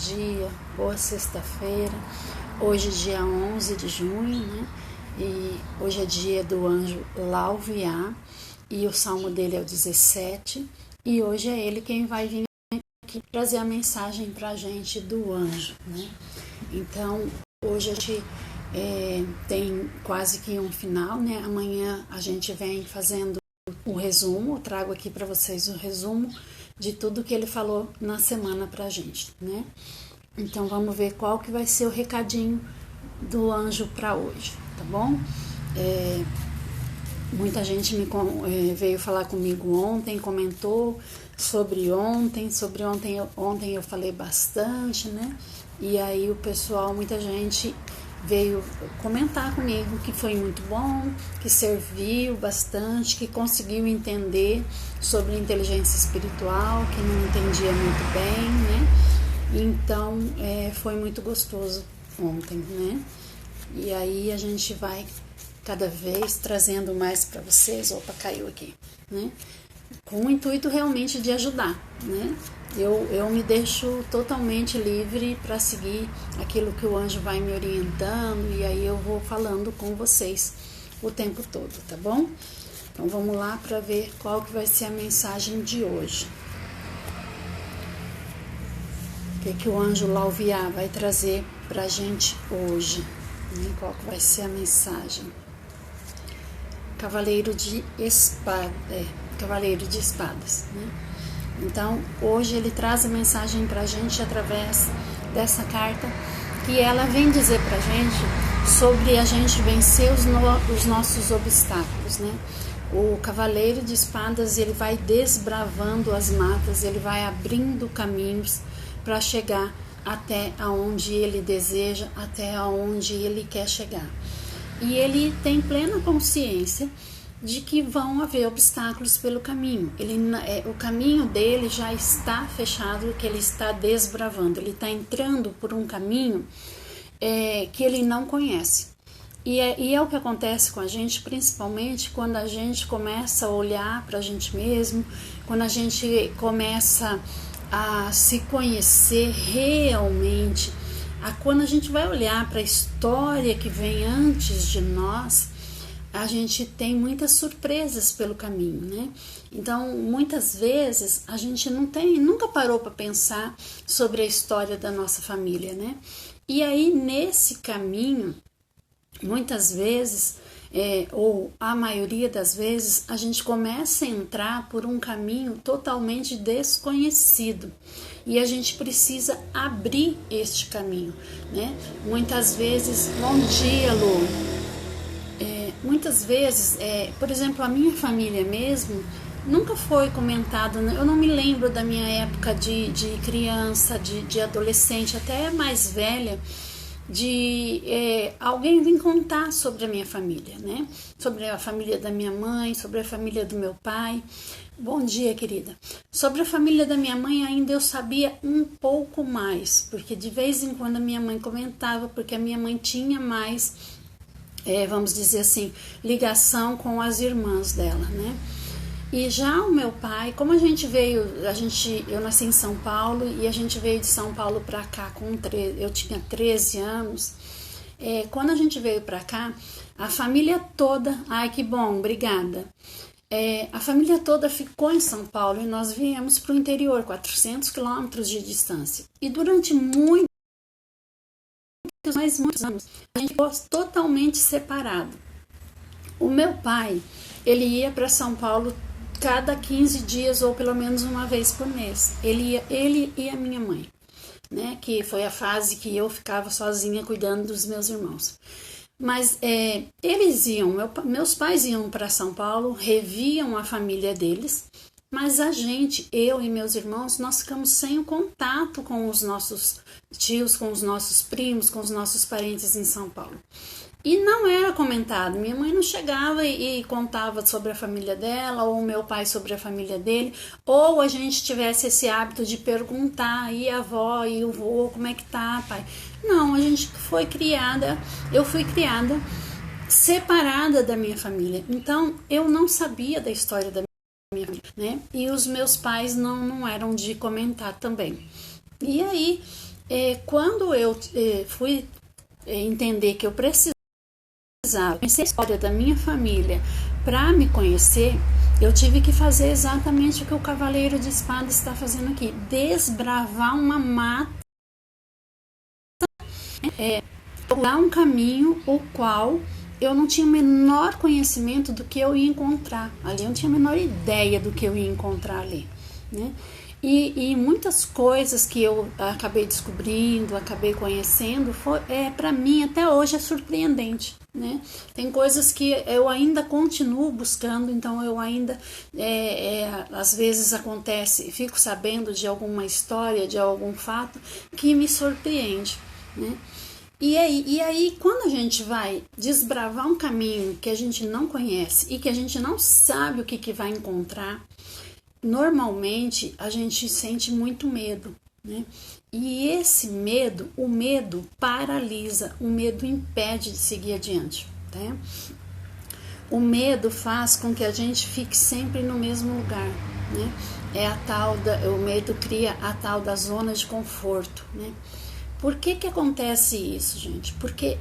dia, boa sexta-feira. Hoje dia 11 de junho, né? E hoje é dia do anjo Lauviá e o salmo dele é o 17. E hoje é ele quem vai vir aqui trazer a mensagem pra gente do anjo, né? Então, hoje a gente tem quase que um final, né? Amanhã a gente vem fazendo o resumo, eu trago aqui para vocês o resumo de tudo que ele falou na semana pra gente, né? Então vamos ver qual que vai ser o recadinho do anjo para hoje, tá bom? Muita gente veio falar comigo ontem, comentou sobre ontem. Ontem eu falei bastante, né? E aí o pessoal, muita gente veio comentar comigo que foi muito bom, que serviu bastante, que conseguiu entender sobre inteligência espiritual, que não entendia muito bem, né? Então, foi muito gostoso ontem, né? E aí a gente vai cada vez trazendo mais para vocês. Opa, caiu aqui, né? Com o intuito realmente de ajudar, né? Eu me deixo totalmente livre para seguir aquilo que o anjo vai me orientando e aí eu vou falando com vocês o tempo todo, tá bom? Então vamos lá para ver qual que vai ser a mensagem de hoje. O que o anjo Lauviá vai trazer pra gente hoje, né? Qual que vai ser a mensagem? Cavaleiro de espadas, né? Então, hoje ele traz a mensagem pra gente através dessa carta, que ela vem dizer pra gente sobre a gente vencer os nossos obstáculos, né? O cavaleiro de espadas, ele vai desbravando as matas, ele vai abrindo caminhos para chegar até aonde ele deseja, até aonde ele quer chegar. E ele tem plena consciência de que vão haver obstáculos pelo caminho. O caminho dele já está fechado, que ele está desbravando. Ele está entrando por um caminho que ele não conhece. E é o que acontece com a gente, principalmente quando a gente começa a olhar para a gente mesmo, quando a gente começa a se conhecer realmente, quando a gente vai olhar para a história que vem antes de nós, a gente tem muitas surpresas pelo caminho, né? Então, muitas vezes a gente nunca parou para pensar sobre a história da nossa família, né? E aí nesse caminho, muitas vezes, ou a maioria das vezes, a gente começa a entrar por um caminho totalmente desconhecido e a gente precisa abrir este caminho, né? Muitas vezes, bom dia, Lu. Muitas vezes, por exemplo, a minha família mesmo nunca foi comentado, né? Eu não me lembro da minha época de criança, de adolescente, até mais velha, de alguém vir contar sobre a minha família, né? Sobre a família da minha mãe, sobre a família do meu pai. Bom dia, querida. Sobre a família da minha mãe ainda eu sabia um pouco mais, porque de vez em quando a minha mãe comentava, porque a minha mãe tinha mais, vamos dizer assim, ligação com as irmãs dela, né? E já o meu pai, como eu nasci em São Paulo e a gente veio de São Paulo para cá eu tinha 13 anos. Quando a gente veio para cá, a família toda, ai que bom, obrigada. A família toda ficou em São Paulo e nós viemos para o interior, 400 quilômetros de distância. E durante muitos anos, a gente ficou totalmente separado. O meu pai, ele ia para São Paulo cada 15 dias ou pelo menos uma vez por mês. Ele e a minha mãe, né? Que foi a fase que eu ficava sozinha cuidando dos meus irmãos. Mas eles meus pais iam para São Paulo, reviam a família deles, mas eu e meus irmãos, nós ficamos sem o contato com os nossos tios, com os nossos primos, com os nossos parentes em São Paulo. E não era comentado, minha mãe não chegava e contava sobre a família dela, ou meu pai sobre a família dele, ou a gente tivesse esse hábito de perguntar, e a avó, e o vô, como é que tá, pai? Não, eu fui criada separada da minha família, então eu não sabia da história da minha família, né? E os meus pais não eram de comentar também. E aí, Quando eu fui entender que eu precisava conhecer a história da minha família para me conhecer, eu tive que fazer exatamente o que o Cavaleiro de Espadas está fazendo aqui, desbravar uma mata, procurar um caminho o qual eu não tinha o menor conhecimento do que eu ia encontrar ali, eu não tinha a menor ideia do que eu ia encontrar ali, né? E muitas coisas que eu acabei descobrindo, acabei conhecendo, para mim até hoje é surpreendente, né? Tem coisas que eu ainda continuo buscando, então eu ainda, às vezes acontece, fico sabendo de alguma história, de algum fato que me surpreende, né? E aí, quando a gente vai desbravar um caminho que a gente não conhece e que a gente não sabe o que vai encontrar, normalmente a gente sente muito medo, né? E esse medo, o medo paralisa, o medo impede de seguir adiante, né? O medo faz com que a gente fique sempre no mesmo lugar, né? O medo cria a tal da zona de conforto, né? Por que acontece isso, gente? Porque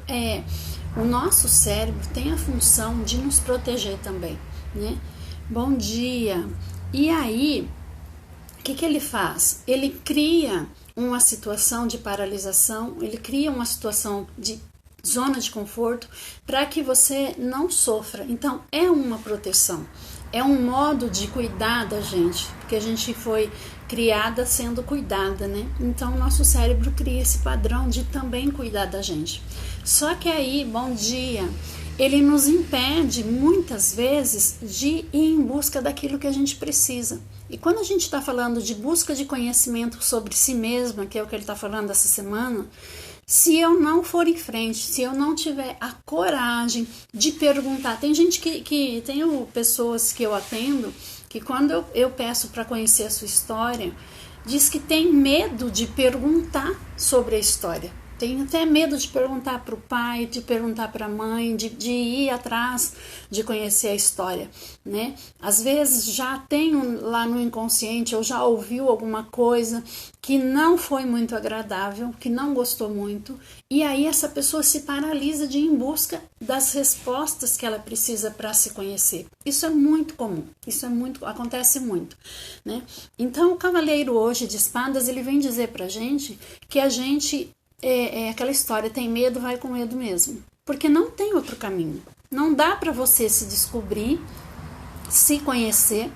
o nosso cérebro tem a função de nos proteger também, né? Bom dia! E aí, o que ele faz? Ele cria uma situação de paralisação, ele cria uma situação de zona de conforto para que você não sofra. Então, é uma proteção, é um modo de cuidar da gente, porque a gente foi criada sendo cuidada, né? Então, nosso cérebro cria esse padrão de também cuidar da gente. Só que aí, bom dia, ele nos impede muitas vezes de ir em busca daquilo que a gente precisa. E quando a gente está falando de busca de conhecimento sobre si mesma, que é o que ele está falando essa semana, se eu não for em frente, se eu não tiver a coragem de perguntar, tem gente tenho pessoas que eu atendo, que quando eu peço para conhecer a sua história, diz que tem medo de perguntar sobre a história. Tem até medo de perguntar para o pai, de perguntar para a mãe, de ir atrás de conhecer a história, né? Às vezes já tem lá no inconsciente, ou já ouviu alguma coisa que não foi muito agradável, que não gostou muito, e aí essa pessoa se paralisa de ir em busca das respostas que ela precisa para se conhecer. Isso é muito comum, acontece muito, né? Então o Cavaleiro hoje de Espadas, ele vem dizer pra gente que a gente aquela história, tem medo, vai com medo mesmo, porque não tem outro caminho. Não dá para você se descobrir, se conhecer,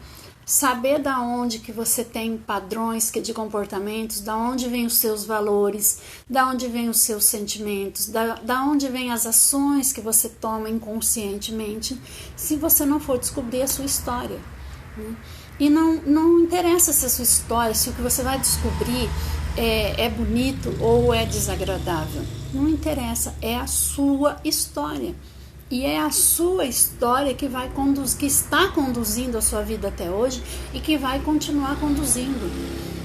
saber da onde que você tem padrões de comportamentos, da onde vêm os seus valores, da onde vêm os seus sentimentos, da onde vêm as ações que você toma inconscientemente, se você não for descobrir a sua história, né? E não interessa se a sua história, se o que você vai descobrir é bonito ou é desagradável. Não interessa, é a sua história. E é a sua história que está conduzindo a sua vida até hoje e que vai continuar conduzindo.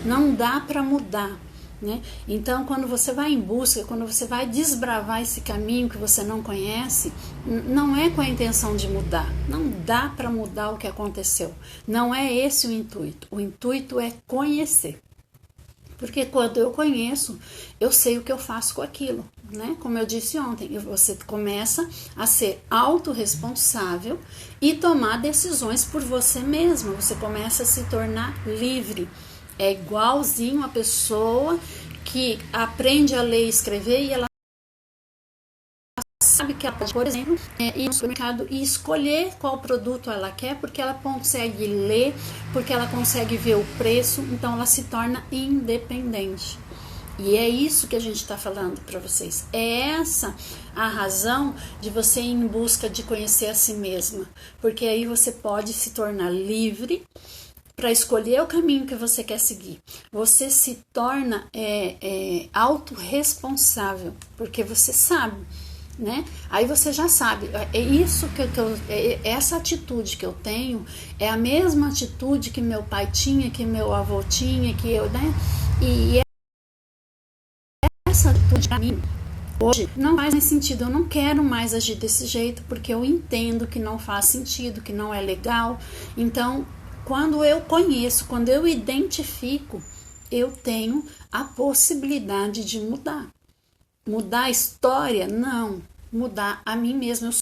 Não dá para mudar, né? Então, quando você vai em busca, quando você vai desbravar esse caminho que você não conhece, não é com a intenção de mudar. Não dá para mudar o que aconteceu. Não é esse o intuito. O intuito é conhecer. Porque quando eu conheço, eu sei o que eu faço com aquilo, né? Como eu disse ontem, você começa a ser autorresponsável e tomar decisões por você mesmo. Você começa a se tornar livre. É igualzinho a pessoa que aprende a ler e escrever e ela sabe que ela pode, por exemplo, ir no supermercado e escolher qual produto ela quer, porque ela consegue ler, porque ela consegue ver o preço, então ela se torna independente. E é isso que a gente está falando para vocês. É essa a razão de você ir em busca de conhecer a si mesma, porque aí você pode se tornar livre para escolher o caminho que você quer seguir. Você se torna autorresponsável, porque você sabe, né? Aí você já sabe, é isso essa atitude que eu tenho é a mesma atitude que meu pai tinha, que meu avô tinha, que eu, né? E essa atitude para mim hoje não faz mais sentido. Eu não quero mais agir desse jeito porque eu entendo que não faz sentido, que não é legal. Então, quando eu conheço, quando eu identifico, eu tenho a possibilidade de mudar. Mudar a história? Não. Mudar a mim mesma. Eu só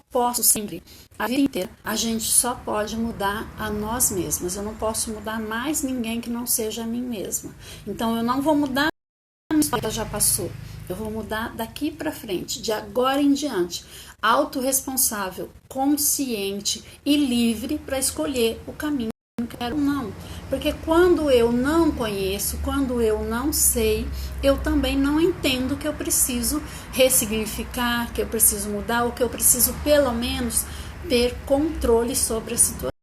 posso sempre, a vida inteira, a gente só pode mudar a nós mesmas. Eu não posso mudar mais ninguém que não seja a mim mesma. Então eu não vou mudar a minha história, já passou. Eu vou mudar daqui para frente, de agora em diante. Autorresponsável, consciente e livre para escolher o caminho que eu quero ou não. Porque quando eu não conheço, quando eu não sei, eu também não entendo que eu preciso ressignificar, que eu preciso mudar, ou que eu preciso pelo menos ter controle sobre a situação,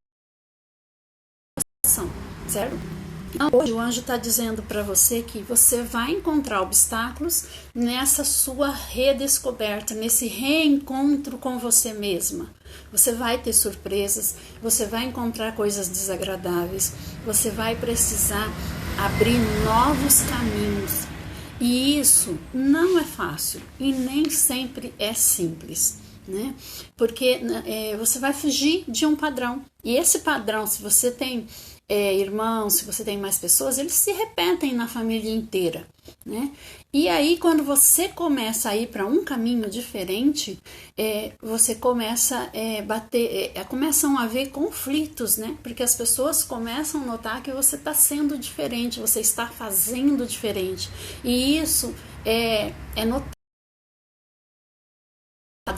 certo? Então, hoje o anjo está dizendo para você que você vai encontrar obstáculos nessa sua redescoberta, nesse reencontro com você mesma. Você vai ter surpresas, você vai encontrar coisas desagradáveis, você vai precisar abrir novos caminhos. E isso não é fácil e nem sempre é simples, né? Porque você vai fugir de um padrão. E esse padrão, se você tem irmãos, se você tem mais pessoas, eles se repetem na família inteira, né? E aí, quando você começa a ir para um caminho diferente, você começa começam a haver conflitos, né? Porque as pessoas começam a notar que você está sendo diferente, você está fazendo diferente. E isso é notado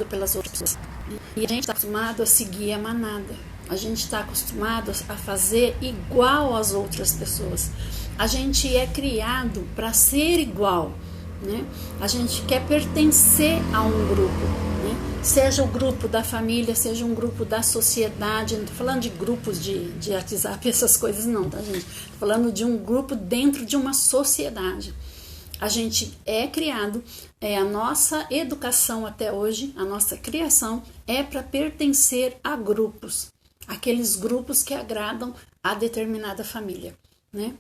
pelas outras pessoas. E a gente está acostumado a seguir a manada. A gente está acostumado a fazer igual às outras pessoas. A gente é criado para ser igual, né? A gente quer pertencer a um grupo, né? Seja o grupo da família, seja um grupo da sociedade. Não estou falando de grupos de WhatsApp, essas coisas não, tá, gente? Estou falando de um grupo dentro de uma sociedade. A gente é criado, a nossa educação até hoje, a nossa criação é para pertencer a grupos. Aqueles grupos que agradam a determinada família, né?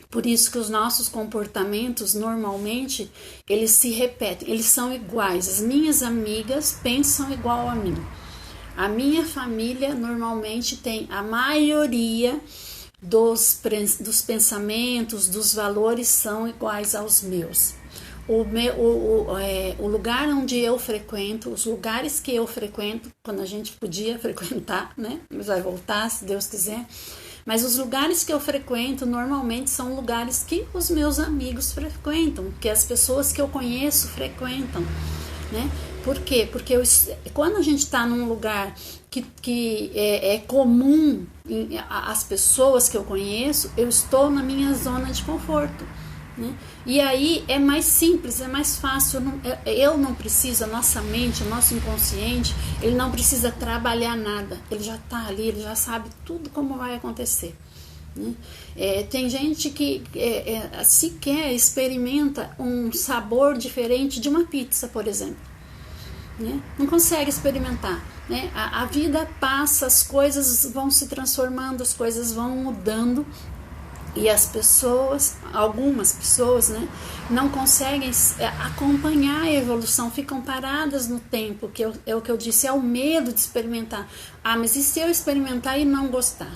Por isso que os nossos comportamentos, normalmente, eles se repetem, eles são iguais. As minhas amigas pensam igual a mim. A minha família, normalmente, tem a maioria dos pensamentos, dos valores são iguais aos meus. O lugar onde eu frequento, os lugares que eu frequento, quando a gente podia frequentar, né? Mas vai voltar, se Deus quiser. Mas os lugares que eu frequento, normalmente, são lugares que os meus amigos frequentam, que as pessoas que eu conheço frequentam, né? Por quê? Porque quando a gente está num lugar que é comum às pessoas que eu conheço, eu estou na minha zona de conforto, né? E aí é mais simples, é mais fácil. Eu não preciso, a nossa mente, o nosso inconsciente, ele não precisa trabalhar nada, ele já está ali, ele já sabe tudo como vai acontecer, né? Tem gente que sequer experimenta um sabor diferente de uma pizza, por exemplo, né? Não consegue experimentar, né? A vida passa, as coisas vão se transformando, as coisas vão mudando. E as pessoas, algumas pessoas, né, não conseguem acompanhar a evolução, ficam paradas no tempo, que é o que eu disse, é o medo de experimentar. Ah, mas e se eu experimentar e não gostar?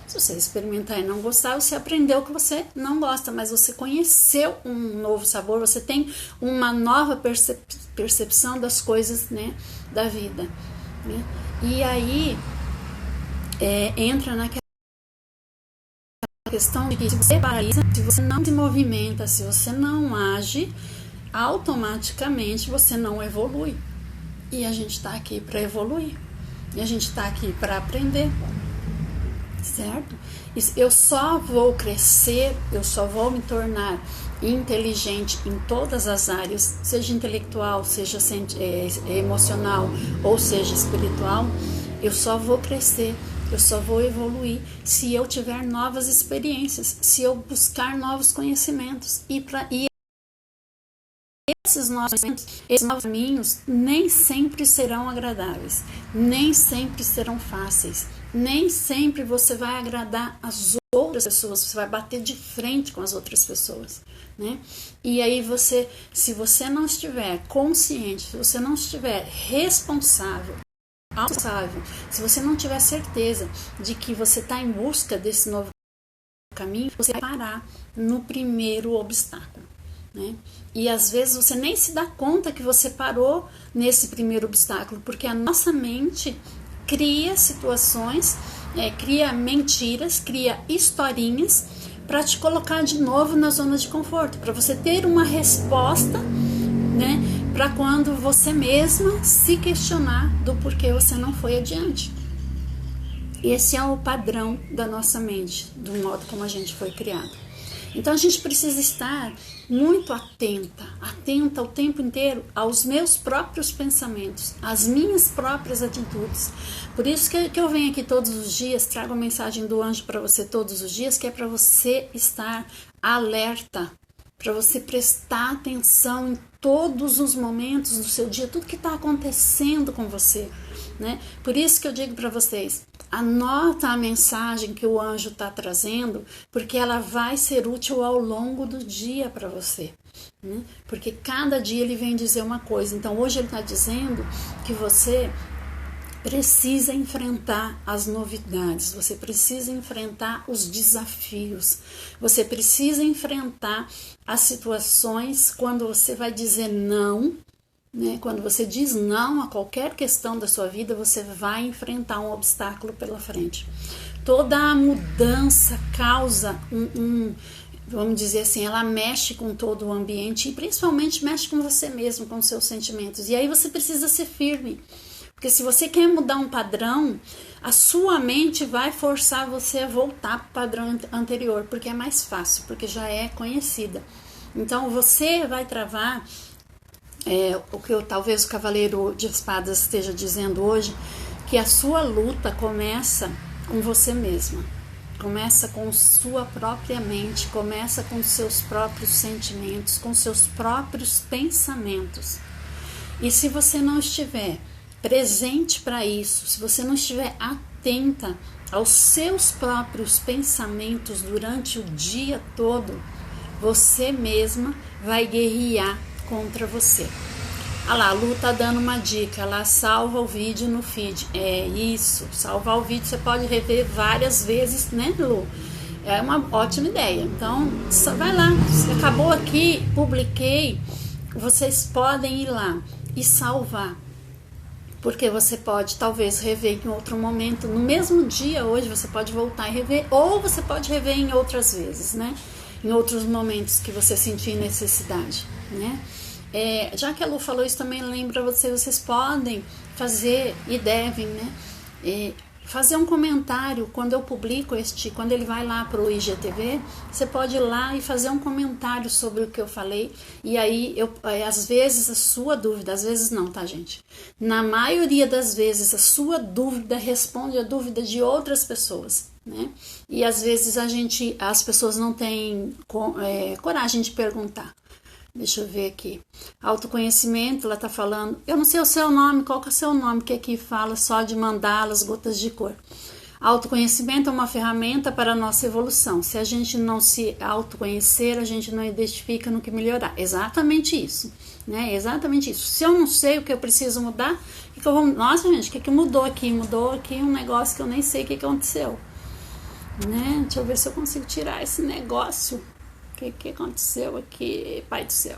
Se você experimentar e não gostar, você aprendeu que você não gosta, mas você conheceu um novo sabor, você tem uma nova percepção das coisas, né, da vida, né? E aí entra naquela questão de que se você paralisa, se você não se movimenta, se você não age, automaticamente você não evolui. E a gente está aqui para evoluir. E a gente está aqui para aprender. Certo? Eu só vou crescer, eu só vou me tornar inteligente em todas as áreas, seja intelectual, seja emocional ou seja espiritual. Eu só vou crescer, eu só vou evoluir se eu tiver novas experiências, se eu buscar novos conhecimentos. E esses novos caminhos nem sempre serão agradáveis, nem sempre serão fáceis, nem sempre você vai agradar as outras pessoas, você vai bater de frente com as outras pessoas, né? E aí se você não estiver consciente, se você não estiver responsável, se você não tiver certeza de que você está em busca desse novo caminho, você vai parar no primeiro obstáculo, né? E às vezes você nem se dá conta que você parou nesse primeiro obstáculo, porque a nossa mente cria situações, cria mentiras, cria historinhas para te colocar de novo na zona de conforto, para você ter uma resposta, né, para quando você mesma se questionar do porquê você não foi adiante. Esse é o padrão da nossa mente, do modo como a gente foi criado. Então a gente precisa estar muito atenta o tempo inteiro aos meus próprios pensamentos, às minhas próprias atitudes. Por isso que eu venho aqui todos os dias, trago a mensagem do anjo para você todos os dias, que é para você estar alerta, para você prestar atenção em todos os momentos do seu dia, tudo que está acontecendo com você, né? Por isso que eu digo para vocês, anota a mensagem que o anjo está trazendo, porque ela vai ser útil ao longo do dia para você, né? Porque cada dia ele vem dizer uma coisa. Então hoje ele está dizendo que você precisa enfrentar as novidades, você precisa enfrentar os desafios, você precisa enfrentar as situações quando você vai dizer não, né? Quando você diz não a qualquer questão da sua vida, você vai enfrentar um obstáculo pela frente. Toda a mudança causa vamos dizer assim, ela mexe com todo o ambiente e principalmente mexe com você mesmo, com os seus sentimentos. E aí você precisa ser firme. Porque se você quer mudar um padrão, a sua mente vai forçar você a voltar para o padrão anterior, porque é mais fácil, porque já é conhecida. Então você vai travar o que talvez o Cavaleiro de Espadas esteja dizendo hoje, que a sua luta começa com você mesma, começa com sua própria mente, começa com seus próprios sentimentos, com seus próprios pensamentos. E se você não estiver presente para isso, se você não estiver atenta aos seus próprios pensamentos durante o dia todo, você mesma vai guerrear contra você. Ah lá, a Lu tá dando uma dica, lá salva o vídeo no feed. É isso, salvar o vídeo você pode rever várias vezes, né, Lu? É uma ótima ideia. Então, vai lá, acabou aqui, publiquei, vocês podem ir lá e salvar. Porque você pode talvez rever em outro momento, no mesmo dia hoje você pode voltar e rever, ou você pode rever em outras vezes, né? Em outros momentos que você sentir necessidade, né? Já que a Lu falou isso, também lembra vocês podem fazer e devem, né? Fazer um comentário quando eu publico quando ele vai lá para o IGTV, você pode ir lá e fazer um comentário sobre o que eu falei, e aí às vezes a sua dúvida, às vezes não, tá, gente? Na maioria das vezes a sua dúvida responde a dúvida de outras pessoas, né? E às vezes as pessoas não têm coragem de perguntar. Deixa eu ver aqui. Autoconhecimento, ela tá falando. Eu não sei o seu nome, qual que é o seu nome, que aqui fala só de mandalas, gotas de cor. Autoconhecimento é uma ferramenta para a nossa evolução. Se a gente não se autoconhecer, a gente não identifica no que melhorar. Exatamente isso, né? Exatamente isso. Se eu não sei o que eu preciso mudar, nossa, gente, o que mudou aqui? Mudou aqui um negócio que eu nem sei o que aconteceu, né? Deixa eu ver se eu consigo tirar esse negócio. O que aconteceu aqui, pai do céu?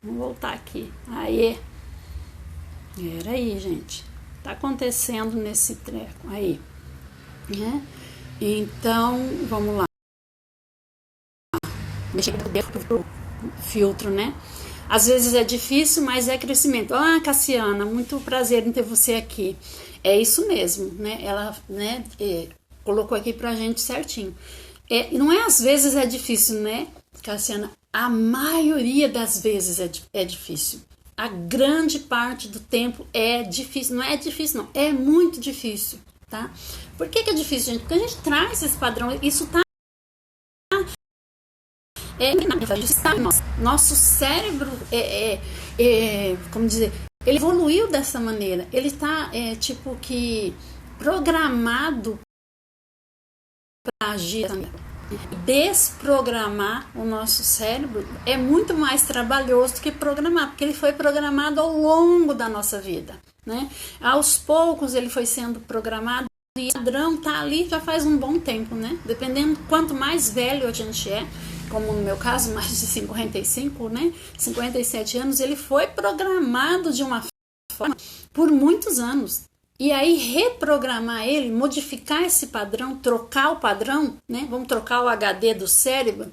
Vamos voltar aqui. Aí. Peraí, gente. Tá acontecendo nesse treco. Aí. Né? Então, vamos lá. Mexer pro filtro, né? Às vezes é difícil, mas é crescimento. Ah, Cassiana, muito prazer em ter você aqui. É isso mesmo, né? Ela, né, colocou aqui pra gente certinho. Não é às vezes é difícil, né, Cassiana? A maioria das vezes é difícil. A grande parte do tempo é difícil. Não é difícil, não. É muito difícil, tá? Por que é difícil, gente? Porque a gente traz esse padrão. Isso tá... Nosso cérebro como dizer, ele evoluiu dessa maneira. Ele tá, tipo que, programado para agir também. Desprogramar o nosso cérebro é muito mais trabalhoso do que programar, porque ele foi programado ao longo da nossa vida, né? Aos poucos ele foi sendo programado E o padrão tá ali já faz um bom tempo, né? Dependendo quanto mais velho a gente é, como no meu caso, mais de 55, né? 57 anos, ele foi programado de uma forma por muitos anos. E aí reprogramar ele, modificar esse padrão, trocar o padrão, né? Vamos trocar o HD do cérebro,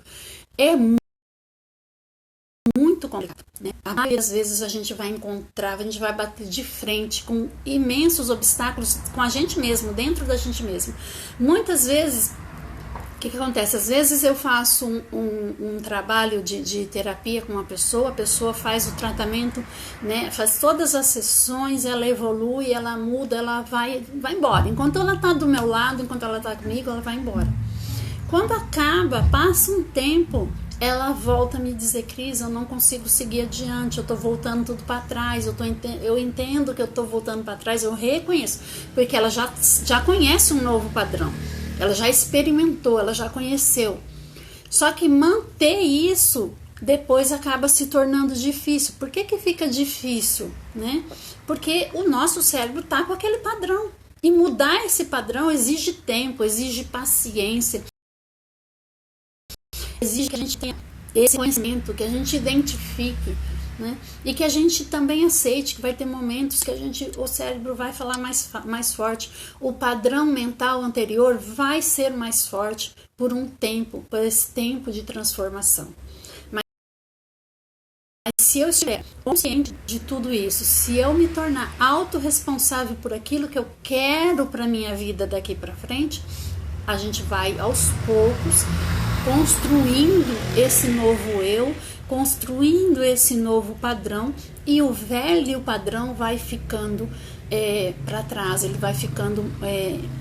é muito complicado, né? Várias vezes a gente vai bater de frente com imensos obstáculos com a gente mesmo, dentro da gente mesmo. Muitas vezes, o que acontece? Às vezes eu faço um trabalho de terapia com uma pessoa, a pessoa faz o tratamento, né? Faz todas as sessões, ela evolui, ela muda, ela vai embora. Enquanto ela está do meu lado, enquanto ela está comigo, ela vai embora. Quando acaba, passa um tempo, ela volta a me dizer: Cris, eu não consigo seguir adiante, eu tô voltando tudo para trás, eu entendo que eu tô voltando para trás, eu reconheço, porque ela já conhece um novo padrão, ela já experimentou, ela já conheceu. Só que manter isso depois acaba se tornando difícil. Por que fica difícil, né? Porque o nosso cérebro tá com aquele padrão, e mudar esse padrão exige tempo, exige paciência, exige que a gente tenha esse conhecimento, que a gente identifique, né? E que a gente também aceite que vai ter momentos que o cérebro vai falar mais forte, o padrão mental anterior vai ser mais forte por um tempo, por esse tempo de transformação. Mas se eu estiver consciente de tudo isso, se eu me tornar autorresponsável por aquilo que eu quero para minha vida daqui para frente, a gente vai aos poucos construindo esse novo eu, construindo esse novo padrão, e o velho padrão vai ficando para trás, ele vai ficando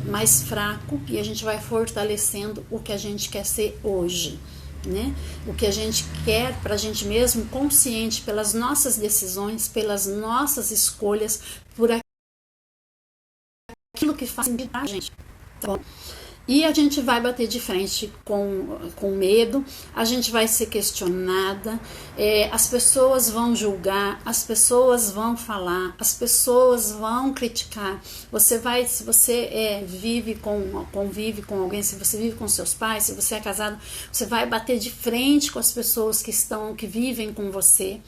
mais fraco, e a gente vai fortalecendo o que a gente quer ser hoje, né? O que a gente quer para a gente mesmo, consciente pelas nossas decisões, pelas nossas escolhas, por aquilo que faz sentido para a gente, tá bom? E a gente vai bater de frente com medo, a gente vai ser questionada, as pessoas vão julgar, as pessoas vão falar, as pessoas vão criticar. Se você convive com alguém, se você vive com seus pais, se você é casado, você vai bater de frente com as pessoas que vivem com você.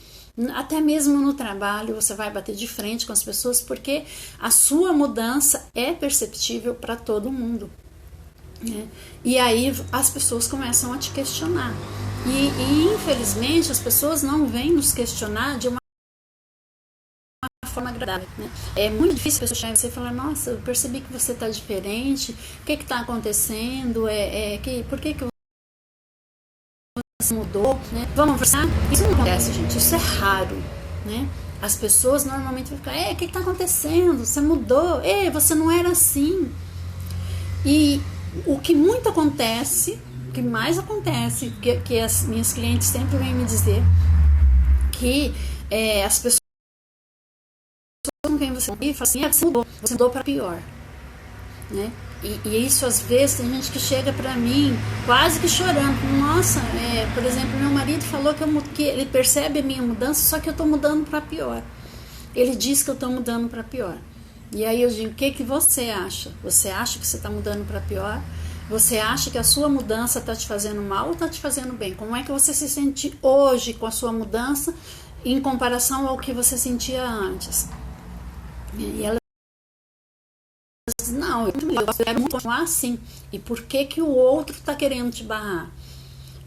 Até mesmo no trabalho você vai bater de frente com as pessoas, porque a sua mudança é perceptível para todo mundo. E aí as pessoas começam a te questionar, e infelizmente as pessoas não vêm nos questionar de uma forma agradável, né? É muito difícil a pessoa chegar e você falar: nossa, eu percebi que você está diferente, o que está acontecendo, por que você mudou, né? Vamos conversar? Isso não acontece, gente, isso é raro, né? As pessoas normalmente ficam: o que está acontecendo, você mudou, você não era assim. E o que muito acontece, o que mais acontece, que as minhas clientes sempre vêm me dizer, que as pessoas com quem você convive falam assim: você mudou para pior, né? E isso às vezes tem gente que chega para mim quase que chorando: nossa, por exemplo, meu marido falou que ele percebe a minha mudança, só que eu estou mudando para pior. Ele diz que eu estou mudando para pior. E aí eu digo: o que você acha? Você acha que você está mudando para pior? Você acha que a sua mudança está te fazendo mal ou está te fazendo bem? Como é que você se sente hoje com a sua mudança em comparação ao que você sentia antes? E ela diz: não, eu quero continuar assim. E por que o outro está querendo te barrar?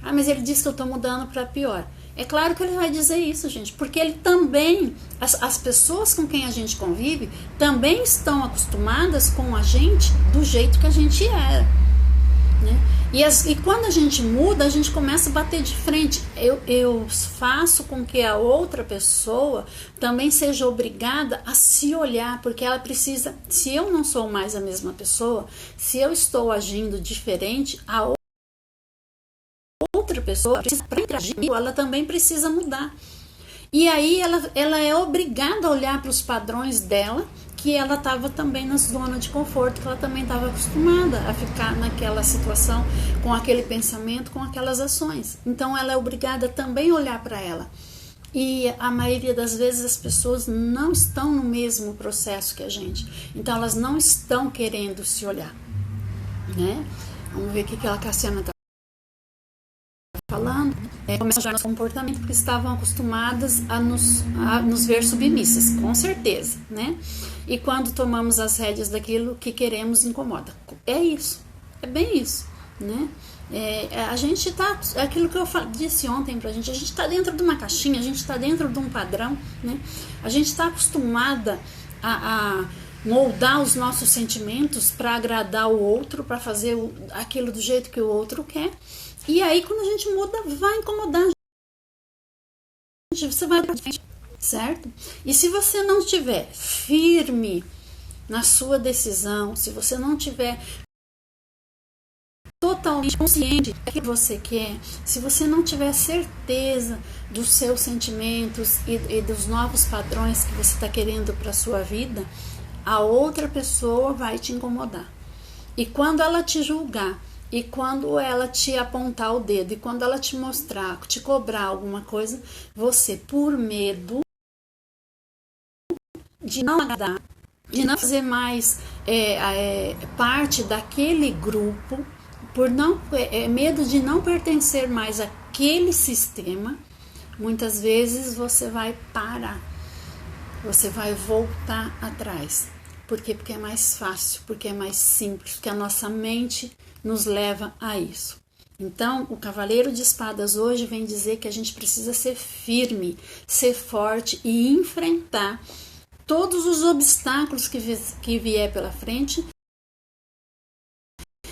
Mas ele disse que eu estou mudando para pior. É claro que ele vai dizer isso, gente, porque ele também, as pessoas com quem a gente convive também estão acostumadas com a gente do jeito que a gente era, né? E quando a gente muda, a gente começa a bater de frente. Eu faço com que a outra pessoa também seja obrigada a se olhar, porque ela precisa, se eu não sou mais a mesma pessoa, se eu estou agindo diferente, a outra pessoa, para interagir, ela também precisa mudar. E aí ela é obrigada a olhar para os padrões dela, que ela estava também na zona de conforto, que ela também estava acostumada a ficar naquela situação, com aquele pensamento, com aquelas ações. Então ela é obrigada também a olhar para ela. e a maioria das vezes as pessoas não estão no mesmo processo que a gente, então elas não estão querendo se olhar, né? Vamos ver o que a Cassiana está falando. Começam nosso comportamento porque estavam acostumadas a nos ver submissas, com certeza, né? E quando tomamos as rédeas daquilo que queremos, incomoda. É isso, é bem isso, né? A gente tá, aquilo que eu disse ontem pra gente, a gente tá dentro de uma caixinha, a gente tá dentro de um padrão, né? A gente tá acostumada a moldar os nossos sentimentos para agradar o outro, para fazer aquilo do jeito que o outro quer. E aí, quando a gente muda, vai incomodar a gente. Você vai, certo? E se você não estiver firme na sua decisão, se você não tiver totalmente consciente do que você quer, se você não tiver certeza dos seus sentimentos e dos novos padrões que você está querendo para a sua vida, a outra pessoa vai te incomodar. E quando ela te julgar, e quando ela te apontar o dedo, e quando ela te mostrar, te cobrar alguma coisa, você, por medo de não agradar, de não fazer mais parte daquele grupo, por medo de não pertencer mais àquele sistema, muitas vezes você vai parar, você vai voltar atrás. Por quê? Porque é mais fácil, porque é mais simples, porque a nossa mente nos leva a isso. Então, o Cavaleiro de Espadas hoje vem dizer que a gente precisa ser firme, ser forte e enfrentar todos os obstáculos que vier pela frente,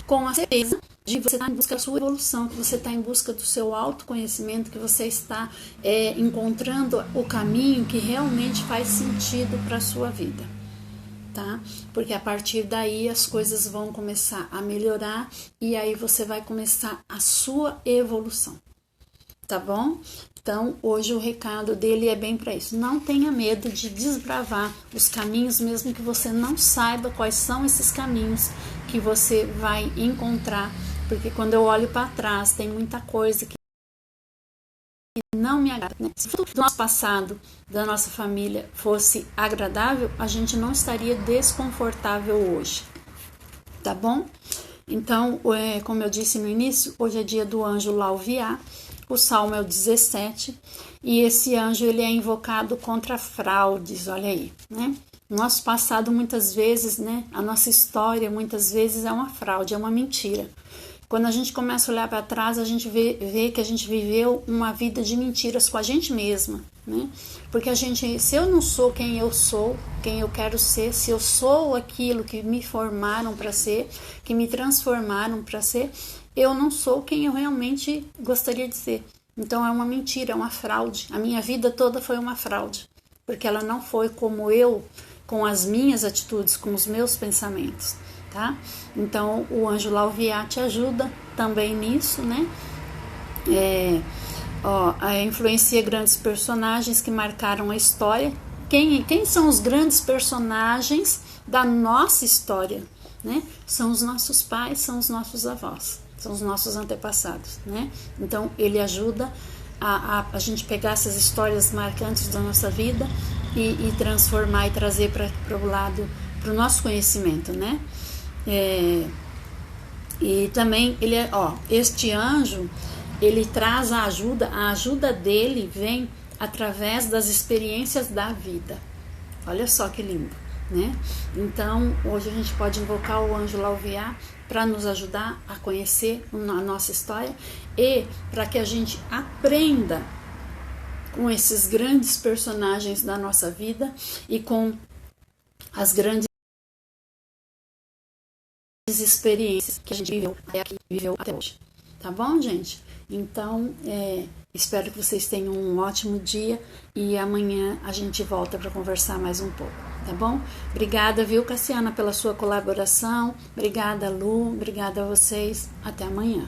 com a certeza de que você está em busca da sua evolução, que você está em busca do seu autoconhecimento, que você está encontrando o caminho que realmente faz sentido para a sua vida. Tá? Porque a partir daí as coisas vão começar a melhorar e aí você vai começar a sua evolução, tá bom? Então hoje o recado dele é bem para isso. Não tenha medo de desbravar os caminhos, mesmo que você não saiba quais são esses caminhos que você vai encontrar, porque quando eu olho para trás tem muita coisa que não me agrada, né? Se o nosso passado, da nossa família, fosse agradável, a gente não estaria desconfortável hoje, tá bom? Então, como eu disse no início, hoje é dia do anjo Lauviá, o salmo é o 17, e esse anjo ele é invocado contra fraudes, olha aí, né? Nosso passado muitas vezes, né? A nossa história muitas vezes é uma fraude, é uma mentira. Quando a gente começa a olhar para trás, a gente vê que a gente viveu uma vida de mentiras com a gente mesma, né? Porque se eu não sou quem eu sou, quem eu quero ser, se eu sou aquilo que me formaram para ser, que me transformaram para ser, eu não sou quem eu realmente gostaria de ser. Então é uma mentira, é uma fraude. A minha vida toda foi uma fraude, porque ela não foi como eu, com as minhas atitudes, com os meus pensamentos. Tá? Então o anjo Lauviá te ajuda também nisso, né? Influencia grandes personagens que marcaram a história. Quem são os grandes personagens da nossa história, né? São os nossos pais, são os nossos avós, são os nossos antepassados, né? Então ele ajuda a gente pegar essas histórias marcantes da nossa vida e transformar e trazer para o lado, para o nosso conhecimento, né? E também este anjo ele traz a ajuda dele vem através das experiências da vida. Olha só que lindo, né? Então hoje a gente pode invocar o anjo Lauviá para nos ajudar a conhecer a nossa história e para que a gente aprenda com esses grandes personagens da nossa vida e com as grandes experiências que a gente viveu até hoje, tá bom, gente? Então, espero que vocês tenham um ótimo dia e amanhã a gente volta para conversar mais um pouco, tá bom? Obrigada, viu, Cassiana, pela sua colaboração, obrigada, Lu, obrigada a vocês, até amanhã.